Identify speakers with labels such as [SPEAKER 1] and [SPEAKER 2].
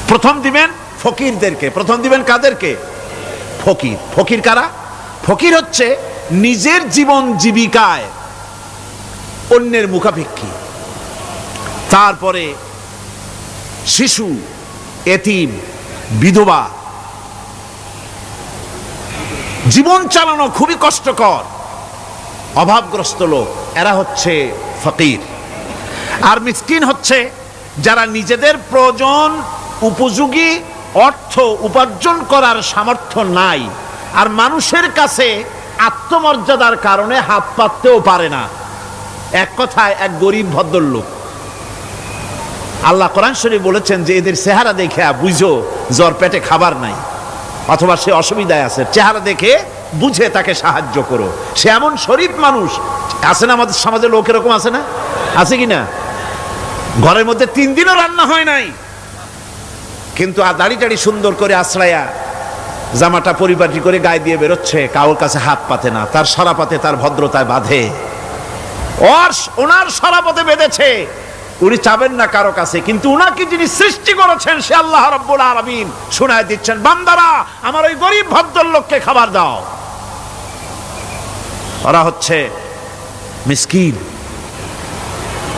[SPEAKER 1] প্রথম দিবেন ফকিরদেরকে, প্রথম দিবেন কাদেরকে? ফকির। ফকির কারা? ফকির হচ্ছে নিজের জীবন জীবিকায় অন্যের মুখাপেক্ষী, তারপরে শিশু, এতিম, বিধবা, জীবন চালানো খুবই কষ্টকর, অভাবগ্রস্ত লোক, এরা হচ্ছে ফকির। আর মিসকিন হচ্ছে যারা নিজেদের প্রয়োজন উপযোগী অর্থ উপার্জন করার সামর্থ্য নাই, আর মানুষের কাছে আত্মমর্যাদার কারণে হাত পাততেও পারে না। এক কথায় এক গরিব ভদ্রলোক। আল্লাহ কোরআন শরীফ বলেছেন যে এদের চেহারা দেখে বুঝো জ্বর পেটে খাবার নাই, অথবা সে অসুবিধায় আছে, চেহারা দেখে বুঝে তাকে সাহায্য করো। সে এমন শরীফ মানুষ আছে না আমাদের সমাজে, লোক এরকম আছে না? আছে কিনা? ঘরের মধ্যে 3 দিনও রান্না হয় নাই, কিন্তু দাড়ি টাড়ি সুন্দর করে আশ্রয়া, জামাটা পরিপাটি করে গায়ে দিয়ে বেরোচ্ছে, কারোর কাছে হাত পাতে না, তার সরাপাতে তার ভদ্রতায় বাঁধে। ওনার সরাপথে বেঁধেছে, উনি চাবেন না কারো কাছে, কিন্তু উনাকে যিনি সৃষ্টি করেছেন সে আল্লাহ রাব্বুল আলামিন শোনায় দিচ্ছেন, বান্দারা আমার ওই গরিব ভদ্রলোককে খাবার দাও। ওরা হচ্ছে মিসকিন।